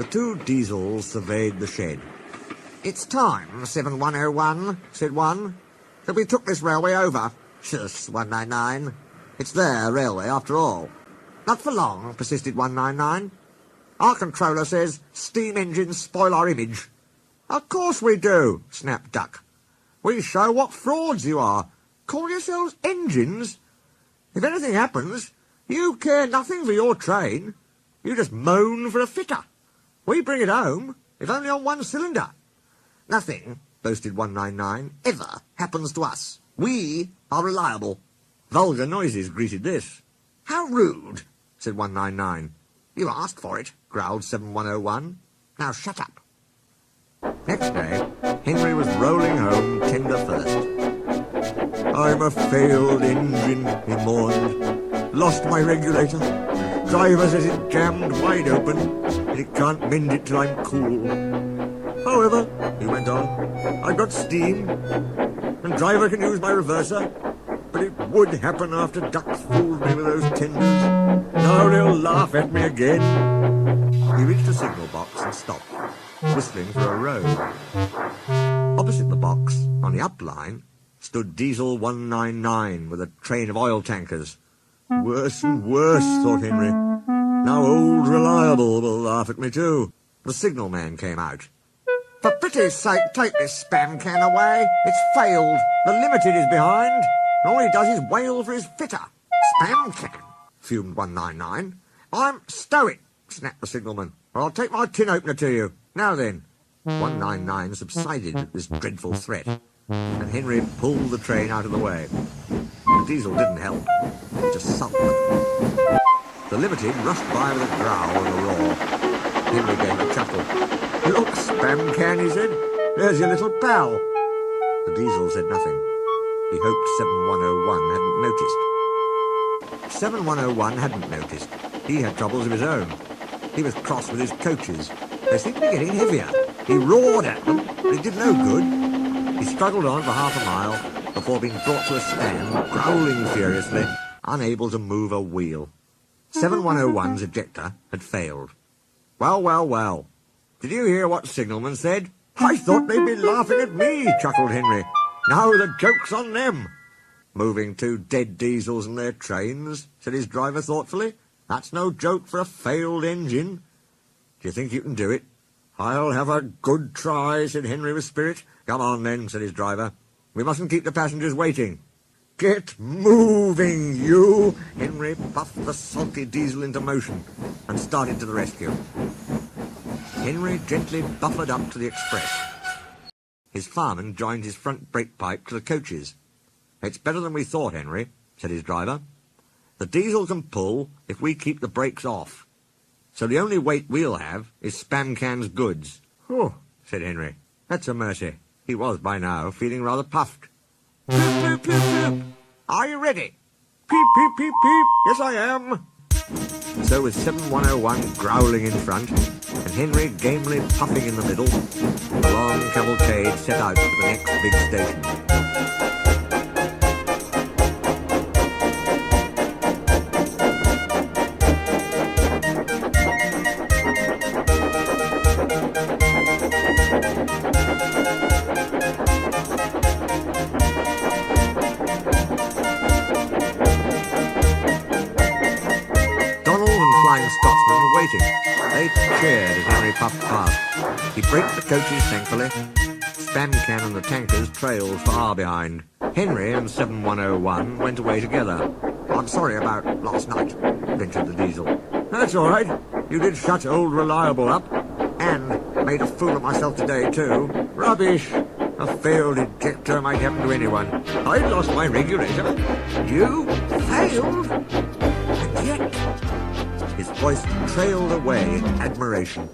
The two diesels surveyed the shed. "It's time, 7101, said one, that we took this railway over. Shush, 199. It's their railway, after all." "Not for long," persisted 199. "Our controller says steam engines spoil our image." "Of course we do," snapped Duck. "We show what frauds you are. Call yourselves engines? If anything happens, you care nothing for your train. You just moan for a fitter. We bring it home, if only on one cylinder." "Nothing," boasted 199, "ever happens to us. We are reliable." Vulgar noises greeted this. "How rude," said 199. "You asked for it," growled 7101. "Now shut up." Next day, Henry was rolling home tender first. "I'm a failed engine," he mourned. "Lost my regulator. Driver says it jammed wide open, and he can't mend it till I'm cool. However," he went on, "I've got steam, and driver can use my reverser, but it would happen after Duck fooled me with those tenders. Now they'll laugh at me again." He reached a signal box and stopped, whistling for a road. Opposite the box, on the up line, stood Diesel 199 with a train of oil tankers. Worse and worse, thought Henry. Now old Reliable will laugh at me too. The signalman came out. "For pity's sake, take this spam can away. It's failed. The Limited is behind. And all he does is wail for his fitter." "Spam can," fumed 199. "Stow it," snapped the signalman, "or I'll take my tin opener to you. Now then." 199 subsided at this dreadful threat, and Henry pulled the train out of the way. The diesel didn't help. It just sulked. The Limited rushed by with a growl and a roar. Henry gave a chuckle. "Look, spam can," he said. "There's your little pal." The diesel said nothing. He hoped 7101 hadn't noticed. 7101 hadn't noticed. He had troubles of his own. He was cross with his coaches. They seemed to be getting heavier. He roared at them, but it did no good. He struggled on for half a mile before being brought to a stand, growling furiously, unable to move a wheel. 7101's ejector had failed. "Well, well, well. Did you hear what signalman said?" "I thought they'd be laughing at me," chuckled Henry. "Now the joke's on them." "Moving two dead diesels and their trains," said his driver thoughtfully. "That's no joke for a failed engine." "Do you think you can do it?" "I'll have a good try," said Henry with spirit. "Come on then," said his driver. "We mustn't keep the passengers waiting." "Get moving, you!" Henry puffed the sulky diesel into motion and started to the rescue. Henry gently buffered up to the express. His fireman joined his front brake pipe to the coaches. "It's better than we thought, Henry," said his driver. "The diesel can pull if we keep the brakes off. So the only weight we'll have is Spam Can's goods." "Oh," said Henry. "That's a mercy." He was, by now, feeling rather puffed. "Poop, poop, poop, poop. Are you ready?" "Peep, peep, peep, peep. Yes, I am." So with 7101 growling in front, and Henry gamely puffing in the middle, the long cavalcade set out for the next big station. Scotsmen were waiting. They cheered as Henry puffed past. He braked the coaches thankfully. Spam Can and the tankers trailed far behind. Henry and 7101 went away together. "I'm sorry about last night," ventured the diesel. "That's all right. You did shut old Reliable up. And made a fool of myself today, too. Rubbish. A failed ejector might happen to anyone. I'd lost my regulator. You failed? And yet..." His voice trailed away in admiration.